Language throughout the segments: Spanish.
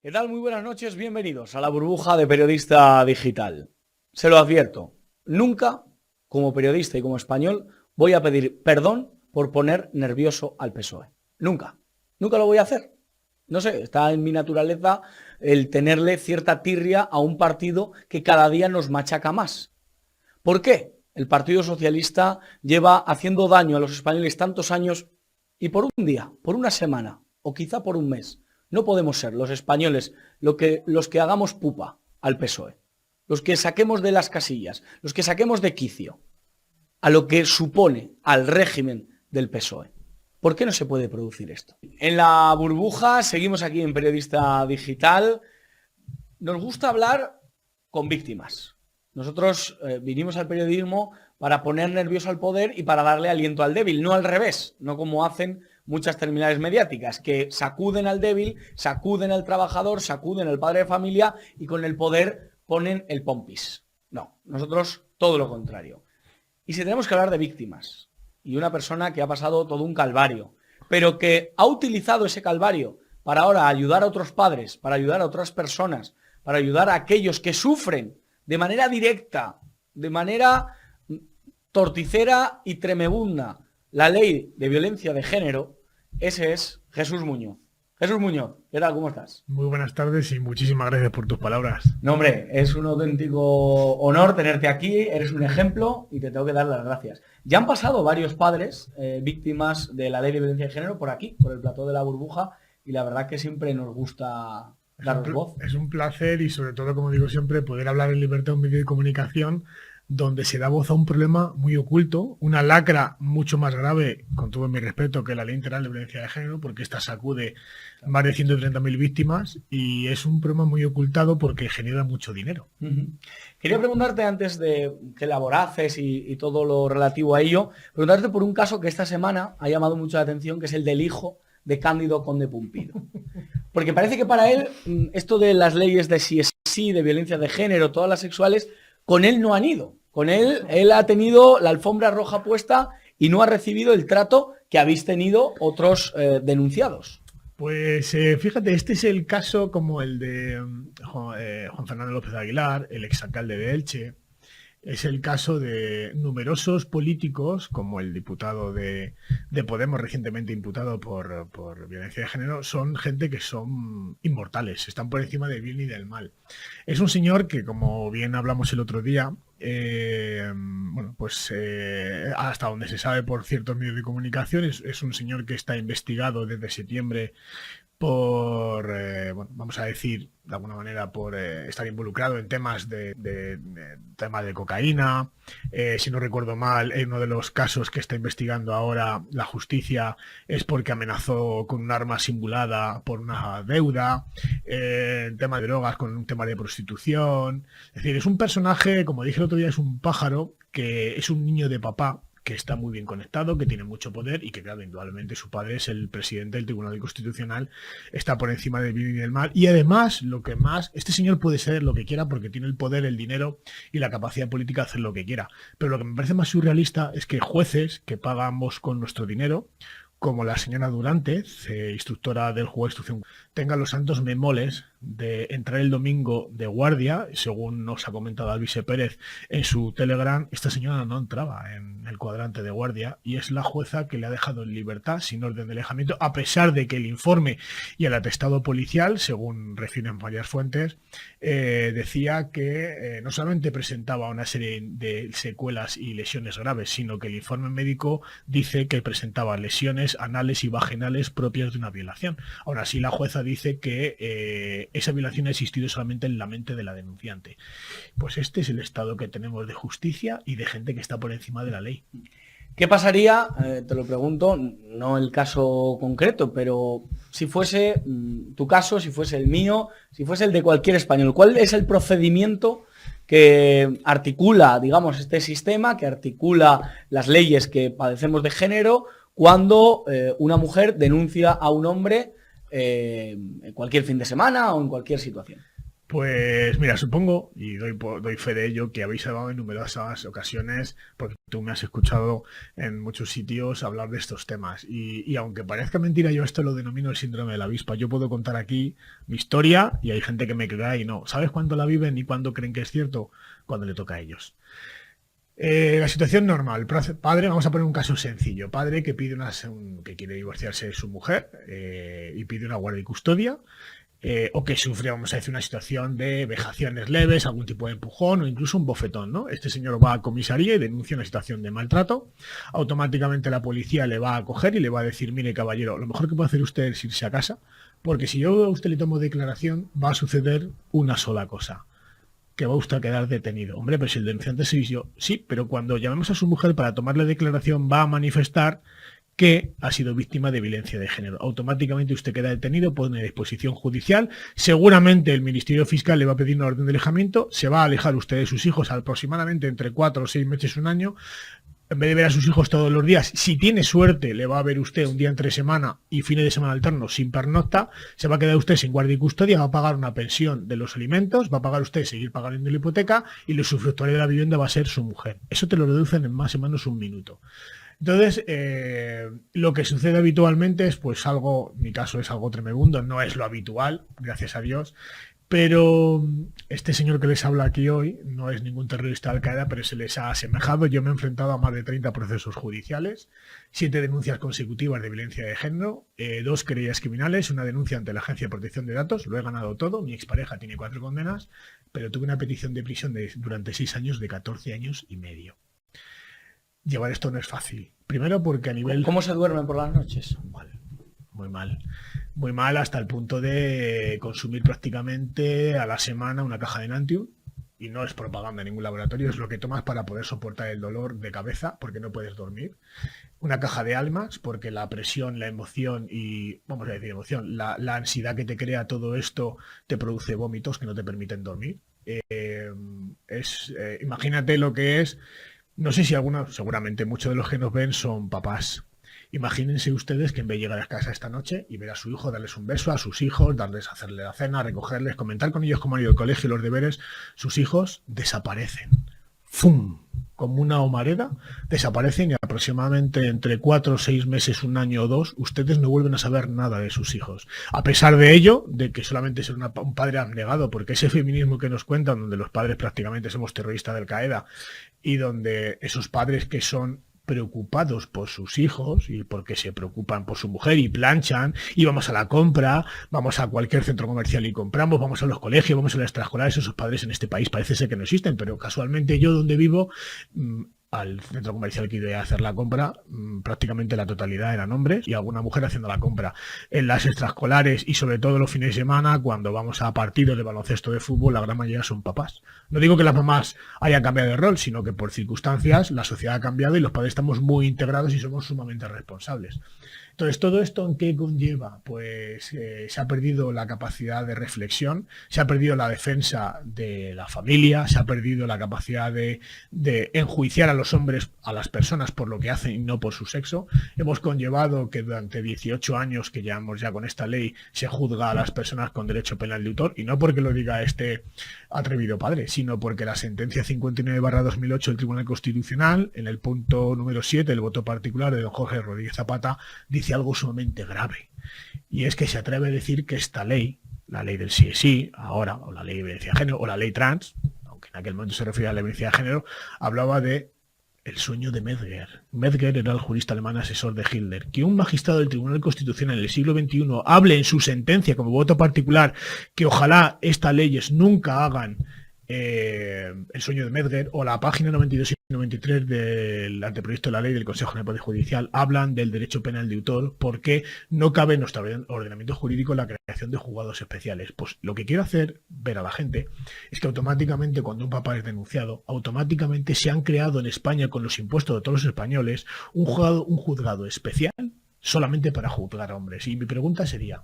¿Qué tal? Muy buenas noches, bienvenidos a la burbuja de Periodista Digital. Se lo advierto, nunca, como periodista y como español, voy a pedir perdón por poner nervioso al PSOE. Nunca, nunca lo voy a hacer. No sé, está en mi naturaleza el tenerle cierta tirria a un partido que cada día nos machaca más. ¿Por qué? El Partido Socialista lleva haciendo daño a los españoles tantos años y por un día, por una semana o quizá por un mes. No podemos ser los españoles los que hagamos pupa al PSOE, los que saquemos de las casillas, los que saquemos de quicio a lo que supone al régimen del PSOE. ¿Por qué no se puede producir esto? En la burbuja, seguimos aquí en Periodista Digital, nos gusta hablar con víctimas. Nosotros vinimos al periodismo para poner nervioso al poder y para darle aliento al débil, no al revés, no como hacen muchas terminales mediáticas, que sacuden al débil, sacuden al trabajador, sacuden al padre de familia y con el poder ponen el pompis. No, nosotros todo lo contrario. Y si tenemos que hablar de víctimas, y una persona que ha pasado todo un calvario, pero que ha utilizado ese calvario para ahora ayudar a otros padres, para ayudar a otras personas, para ayudar a aquellos que sufren de manera directa, de manera torticera y tremebunda la ley de violencia de género, ese es Jesús Muñoz. Jesús Muñoz, ¿qué tal? ¿Cómo estás? Muy buenas tardes y muchísimas gracias por tus palabras. No, hombre, es un auténtico honor tenerte aquí, eres un ejemplo y te tengo que dar las gracias. Ya han pasado varios padres víctimas de la ley de violencia de género por aquí, por el plató de la burbuja, y la verdad que siempre nos gusta daros voz. Es un placer y sobre todo, como digo siempre, poder hablar en libertad de un medio de comunicación donde se da voz a un problema muy oculto, una lacra mucho más grave, con todo mi respeto, que la ley integral de violencia de género, porque esta sacude más de 130.000 víctimas y es un problema muy ocultado porque genera mucho dinero. Quería preguntarte, antes de qué labor haces y todo lo relativo a ello, preguntarte por un caso que esta semana ha llamado mucho la atención, que es el del hijo de Cándido Conde Pumpido. Porque parece que para él esto de las leyes de sí es sí, de violencia de género, todas las sexuales, con él no han ido. Con él ha tenido la alfombra roja puesta y no ha recibido el trato que habéis tenido otros denunciados. Pues fíjate, este es el caso como el de Juan Fernando López de Aguilar, el exalcalde de Elche. Es el caso de numerosos políticos, como el diputado de Podemos, recientemente imputado por violencia de género. Son gente que son inmortales, están por encima del bien y del mal. Es un señor que, como bien hablamos el otro día, hasta donde se sabe por ciertos medios de comunicación, es un señor que está investigado desde septiembre por, vamos a decir, de alguna manera, por estar involucrado en temas tema de cocaína. Si no recuerdo mal, en uno de los casos que está investigando ahora la justicia es porque amenazó con un arma simulada por una deuda. El tema de drogas con un tema de prostitución. Es decir, es un personaje, como dije el otro día, es un pájaro que es un niño de papá, que está muy bien conectado, que tiene mucho poder y que, claro, indudablemente su padre es el presidente del Tribunal Constitucional, está por encima del bien y del mal. Y además, lo que más, este señor puede ser lo que quiera porque tiene el poder, el dinero y la capacidad política de hacer lo que quiera. Pero lo que me parece más surrealista es que jueces que pagamos con nuestro dinero, como la señora Durantez, instructora del juego de instrucción, tengan los santos memoles de entrar el domingo de guardia. Según nos ha comentado Alvise Pérez en su Telegram, esta señora no entraba en el cuadrante de guardia y es la jueza que le ha dejado en libertad sin orden de alejamiento, a pesar de que el informe y el atestado policial, según refieren varias fuentes, decía que no solamente presentaba una serie de secuelas y lesiones graves, sino que el informe médico dice que presentaba lesiones anales y vaginales propias de una violación. Aún así, la jueza dice que esa violación ha existido solamente en la mente de la denunciante. Pues este es el estado que tenemos de justicia y de gente que está por encima de la ley. ¿Qué pasaría, te lo pregunto, no el caso concreto, pero si fuese tu caso, si fuese el mío, si fuese el de cualquier español? ¿Cuál es el procedimiento que articula, digamos, este sistema, que articula las leyes que padecemos de género, cuando una mujer denuncia a un hombre en cualquier fin de semana o en cualquier situación? Pues mira, supongo, y doy fe de ello, que habéis hablado en numerosas ocasiones, porque tú me has escuchado en muchos sitios hablar de estos temas. Y aunque parezca mentira, yo esto lo denomino el síndrome de la avispa. Yo puedo contar aquí mi historia y hay gente que me crea y no. ¿Sabes cuándo la viven y cuándo creen que es cierto? Cuando le toca a ellos. La situación normal, padre, vamos a poner un caso sencillo, padre que pide que quiere divorciarse de su mujer y pide una guardia y custodia, o que sufre, vamos a decir, una situación de vejaciones leves, algún tipo de empujón o incluso un bofetón, ¿no? Este señor va a comisaría y denuncia una situación de maltrato, automáticamente la policía le va a coger y le va a decir, mire caballero, lo mejor que puede hacer usted es irse a casa, porque si yo a usted le tomo declaración va a suceder una sola cosa, que va usted a quedar detenido. Hombre, pero si el denunciante soy yo, sí, pero cuando llamemos a su mujer para tomarle declaración va a manifestar que ha sido víctima de violencia de género. Automáticamente usted queda detenido, pone a disposición judicial, seguramente el Ministerio Fiscal le va a pedir una orden de alejamiento, se va a alejar usted de sus hijos aproximadamente entre 4 o 6 meses, un año. En vez de ver a sus hijos todos los días, si tiene suerte, le va a ver usted un día entre semana y fines de semana alternos sin pernocta, se va a quedar usted sin guardia y custodia, va a pagar una pensión de los alimentos, va a pagar usted seguir pagando la hipoteca y el usufructuario de la vivienda va a ser su mujer. Eso te lo reducen en más o menos un minuto. Entonces, lo que sucede habitualmente es pues algo, en mi caso es algo tremendo, no es lo habitual, gracias a Dios, pero este señor que les habla aquí hoy no es ningún terrorista de Al-Qaeda, pero se les ha asemejado. Yo me he enfrentado a más de 30 procesos judiciales, 7 denuncias consecutivas de violencia de género, 2 querellas criminales, una denuncia ante la Agencia de Protección de Datos, lo he ganado todo, mi expareja tiene 4 condenas, pero tuve una petición de prisión durante 6 años de 14 años y medio. Llevar esto no es fácil. Primero porque a nivel... ¿Cómo se duermen por las noches? Mal, muy mal. Muy mal hasta el punto de consumir prácticamente a la semana una caja de Nantium. Y no es propaganda en ningún laboratorio, es lo que tomas para poder soportar el dolor de cabeza porque no puedes dormir. Una caja de Almas porque la presión, la emoción y, vamos a decir emoción, la ansiedad que te crea todo esto te produce vómitos que no te permiten dormir. Imagínate lo que es. No sé si seguramente muchos de los que nos ven son papás. Imagínense ustedes que en vez de llegar a casa esta noche y ver a su hijo, darles un beso a sus hijos, hacerle la cena, recogerles, comentar con ellos cómo han ido el colegio y los deberes, sus hijos desaparecen. ¡Fum! Como una humareda, desaparecen y aproximadamente entre 4 o 6 meses, un año o 2, ustedes no vuelven a saber nada de sus hijos. A pesar de ello, de que solamente ser un padre abnegado, porque ese feminismo que nos cuentan, donde los padres prácticamente somos terroristas de Al-Qaeda, y donde esos padres que son preocupados por sus hijos y porque se preocupan por su mujer y planchan y vamos a la compra, vamos a cualquier centro comercial y compramos, vamos a los colegios, vamos a las extraescolares, esos padres en este país parece ser que no existen, pero casualmente yo donde vivo, al centro comercial que iba a hacer la compra, prácticamente la totalidad eran hombres y alguna mujer haciendo la compra. En las extraescolares y sobre todo los fines de semana, cuando vamos a partidos de baloncesto, de fútbol, la gran mayoría son papás. No digo que las mamás hayan cambiado de rol, sino que por circunstancias la sociedad ha cambiado y los padres estamos muy integrados y somos sumamente responsables. Entonces, ¿todo esto en qué conlleva? Pues se ha perdido la capacidad de reflexión, se ha perdido la defensa de la familia, se ha perdido la capacidad de enjuiciar a los hombres, a las personas por lo que hacen y no por su sexo. Hemos conllevado que durante 18 años que llevamos ya con esta ley se juzga a las personas con derecho penal de autor, y no porque lo diga este atrevido padre, sino porque la sentencia 59/2008 del Tribunal Constitucional, en el punto número 7, el voto particular de don Jorge Rodríguez Zapata, dice algo sumamente grave, y es que se atreve a decir que esta ley, la ley del sí es sí, ahora, o la ley de violencia de género, o la ley trans, aunque en aquel momento se refería a la violencia de género, hablaba de el sueño de Metzger. Metzger era el jurista alemán asesor de Hitler. Que un magistrado del Tribunal Constitucional en el siglo XXI hable en su sentencia como voto particular que ojalá estas leyes nunca hagan el sueño de Metzger, o la página 92 y 93 del anteproyecto de la ley del Consejo General del Poder Judicial hablan del derecho penal de autor, porque no cabe en nuestro ordenamiento jurídico la creación de juzgados especiales. Pues lo que quiero hacer ver a la gente es que automáticamente cuando un papá es denunciado, automáticamente se han creado en España con los impuestos de todos los españoles un juzgado especial solamente para juzgar a hombres. Y mi pregunta sería: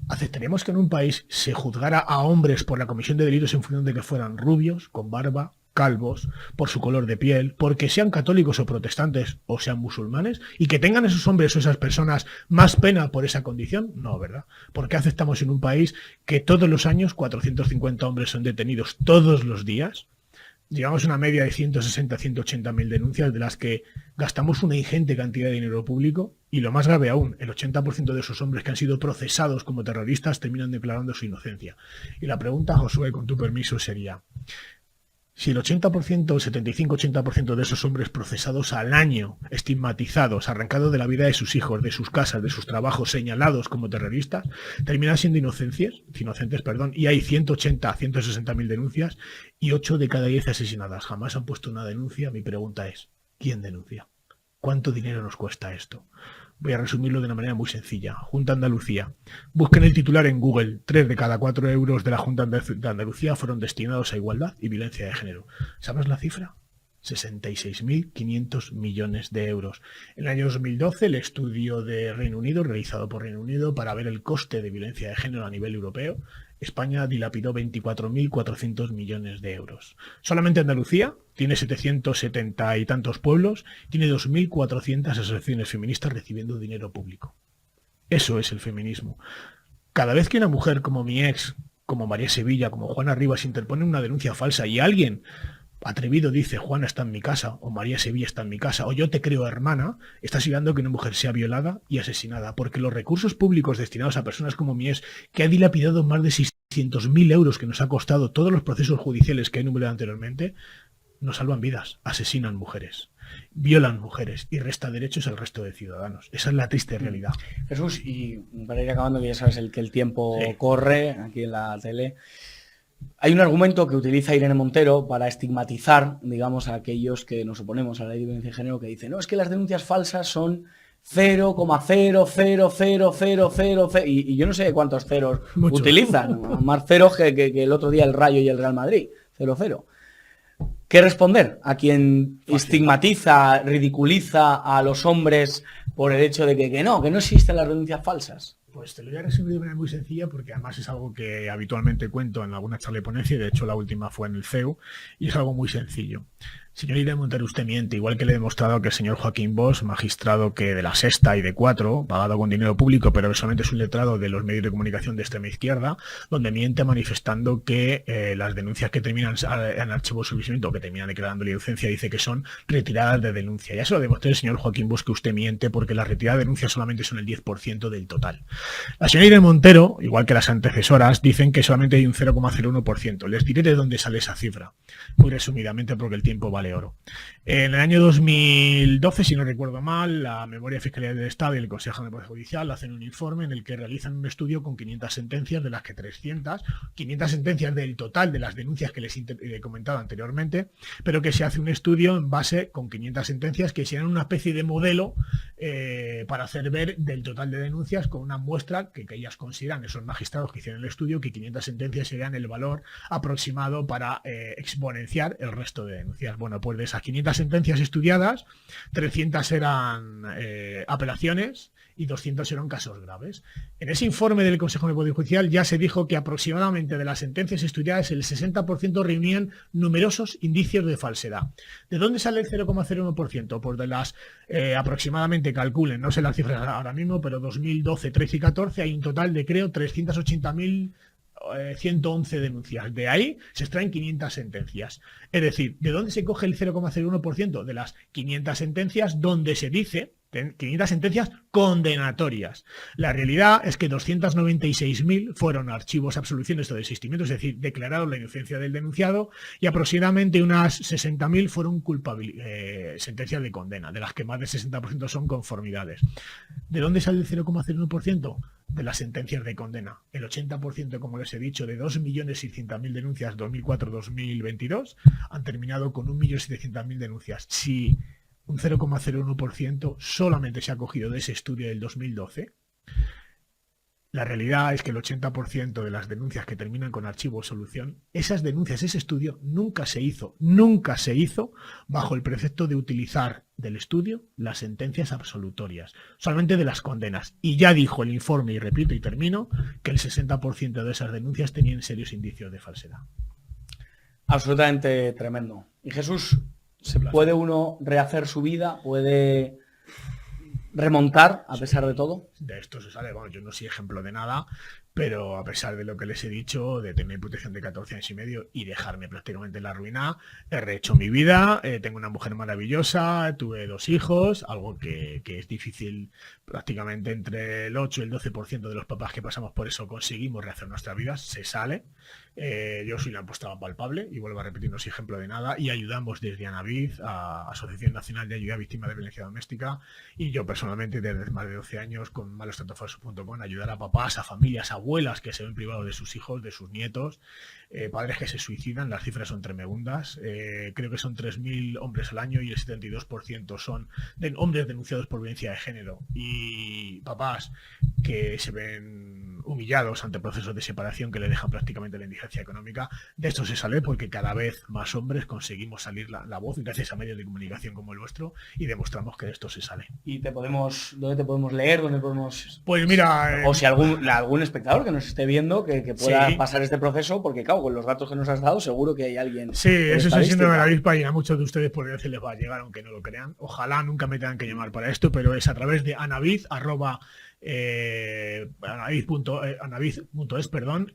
¿aceptaríamos que en un país se juzgara a hombres por la comisión de delitos en función de que fueran rubios, con barba, calvos, por su color de piel, porque sean católicos o protestantes o sean musulmanes, y que tengan esos hombres o esas personas más pena por esa condición? No, ¿verdad? Porque aceptamos en un país que todos los años 450 hombres son detenidos todos los días. Llevamos una media de 160 a 180 mil denuncias, de las que gastamos una ingente cantidad de dinero público, y lo más grave aún, el 80% de esos hombres que han sido procesados como terroristas terminan declarando su inocencia. Y la pregunta, Josué, con tu permiso, sería: si el 80%, el 75-80% de esos hombres procesados al año, estigmatizados, arrancados de la vida de sus hijos, de sus casas, de sus trabajos, señalados como terroristas, terminan siendo inocentes, y hay 180, 160 mil denuncias y 8 de cada 10 asesinadas jamás han puesto una denuncia, mi pregunta es: ¿quién denuncia? ¿Cuánto dinero nos cuesta esto? Voy a resumirlo de una manera muy sencilla. Junta Andalucía. Busquen el titular en Google. 3 de cada 4 euros de la Junta de Andalucía fueron destinados a igualdad y violencia de género. ¿Sabes la cifra? 66.500 millones de euros. En el año 2012, el estudio de Reino Unido, realizado por Reino Unido para ver el coste de violencia de género a nivel europeo, España dilapidó 24.400 millones de euros. Solamente Andalucía tiene 770 y tantos pueblos, tiene 2.400 asociaciones feministas recibiendo dinero público. Eso es el feminismo. Cada vez que una mujer como mi ex, como María Sevilla, como Juana Rivas interpone una denuncia falsa y alguien atrevido dice Juana está en mi casa, o María Sevilla está en mi casa, o yo te creo hermana, estás ayudando a que una mujer sea violada y asesinada, porque los recursos públicos destinados a personas como mi ex, que ha dilapidado más de 600.000 euros que nos ha costado todos los procesos judiciales que he enumerado anteriormente, no salvan vidas, asesinan mujeres, violan mujeres y resta derechos al resto de ciudadanos. Esa es la triste realidad. Jesús, y para ir acabando, que ya sabes que el tiempo corre aquí en la tele, hay un argumento que utiliza Irene Montero para estigmatizar, digamos, a aquellos que nos oponemos a la ley de violencia de género, que dice: no, es que las denuncias falsas son 0,00000, y yo no sé cuántos ceros utilizan, más ceros que el otro día el Rayo y el Real Madrid, 0,0. ¿Qué responder a quien estigmatiza, ridiculiza a los hombres por el hecho de que no existen las denuncias falsas? Pues te lo voy a resumir de manera muy sencilla, porque además es algo que habitualmente cuento en alguna charla de ponencia, y de hecho la última fue en el CEU, y es algo muy sencillo. Señor Irene Montero, usted miente, igual que le he demostrado que el señor Joaquín Bosch, magistrado que de la Sexta y de 4, pagado con dinero público, pero solamente es un letrado de los medios de comunicación de extrema izquierda, donde miente manifestando que las denuncias que terminan en archivo de subvencionamiento o que terminan declarando la inocencia, dice que son retiradas de denuncia. Ya se lo demostré el señor Joaquín Bosch que usted miente, porque las retiradas de denuncias solamente son el 10% del total. La señora Irene Montero, igual que las antecesoras, dicen que solamente hay un 0,01%. Les diré de dónde sale esa cifra, muy resumidamente, porque el tiempo vale oro. En el año 2012, si no recuerdo mal, la Memoria de Fiscalía del Estado y el Consejo de Poder Judicial hacen un informe en el que realizan un estudio con 500 sentencias, de las que 500 sentencias del total de las denuncias que les he comentado anteriormente, pero que se hace un estudio en base con 500 sentencias que sean una especie de modelo para hacer ver del total de denuncias, con una muestra que ellas consideran, esos magistrados que hicieron el estudio, que 500 sentencias serían el valor aproximado para exponenciar el resto de denuncias. Bueno, pues de esas 500 sentencias estudiadas, 300 eran apelaciones y 200 eran casos graves. En ese informe del Consejo de Poder Judicial ya se dijo que aproximadamente de las sentencias estudiadas el 60% reunían numerosos indicios de falsedad. ¿De dónde sale el 0,01%? Pues de las aproximadamente, calculen, no sé las cifras ahora mismo, pero 2012, 13 y 14 hay un total de, creo, 380.111 denuncias. De ahí se extraen 500 sentencias. Es decir, ¿de dónde se coge el 0,01%? De las 500 sentencias donde se dice 500 sentencias condenatorias. La realidad es que 296.000 fueron archivos, absoluciones o desistimientos, es decir, declararon la inocencia del denunciado, y aproximadamente unas 60.000 fueron sentencias de condena, de las que más del 60% son conformidades. ¿De dónde sale el 0,01%? De las sentencias de condena. El 80%, como les he dicho, de 2.600.000 denuncias 2004-2022 han terminado con 1.700.000 denuncias. Si un 0,01% solamente se ha cogido de ese estudio del 2012, la realidad es que el 80% de las denuncias que terminan con archivo o solución, esas denuncias, ese estudio nunca se hizo bajo el precepto de utilizar del estudio las sentencias absolutorias, solamente de las condenas. Y ya dijo el informe, y repito y termino, que el 60% de esas denuncias tenían serios indicios de falsedad. Absolutamente tremendo. Y Jesús, ¿puede uno rehacer su vida? ¿Puede remontar a pesar de todo? De esto se sale, bueno, yo no soy ejemplo de nada, pero a pesar de lo que les he dicho, de tener protección de 14 años y medio y dejarme prácticamente en la ruina, he rehecho mi vida, tengo una mujer maravillosa, tuve 2 hijos, algo que es difícil, prácticamente entre el 8 y el 12% de los papás que pasamos por eso conseguimos rehacer nuestra vida, se sale. Yo soy la muestra palpable y vuelvo a repetir, no soy ejemplo de nada, y ayudamos desde ANAVID, a Asociación Nacional de Ayuda a Víctimas de Violencia Doméstica, y yo personalmente desde más de 12 años con malostratoFalsos.com ayudar a papás, a familias, a abuelas que se ven privados de sus hijos, de sus nietos, padres que se suicidan, las cifras son tremendas, creo que son 3.000 hombres al año y el 72% son de hombres denunciados por violencia de género, y papás que se ven humillados ante procesos de separación que le dejan prácticamente la indigencia económica. De esto se sale porque cada vez más hombres conseguimos salir la voz gracias a medios de comunicación como el vuestro y demostramos que de esto se sale. ¿Y dónde te podemos leer? ¿Dónde podemos...? Pues mira... O si algún espectador que nos esté viendo que pueda pasar este proceso, porque claro, con los datos que nos has dado seguro que hay alguien... Sí, eso es el síndrome de la avispa y a muchos de ustedes por veces les va a llegar, aunque no lo crean. Ojalá nunca me tengan que llamar para esto, pero es a través de anavid, anavid.es, perdón,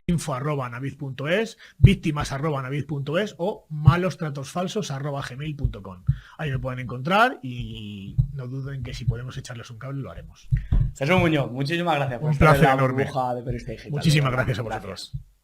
info@anavid.es, víctimas@anavid.es o malostratosfalsos@gmail.com. Ahí me pueden encontrar y no duden que si podemos echarles un cable lo haremos. Jesús Muñoz, muchísimas gracias por estar en la burbuja de Periodista Digital. Muchísimas gracias a vosotros. Gracias.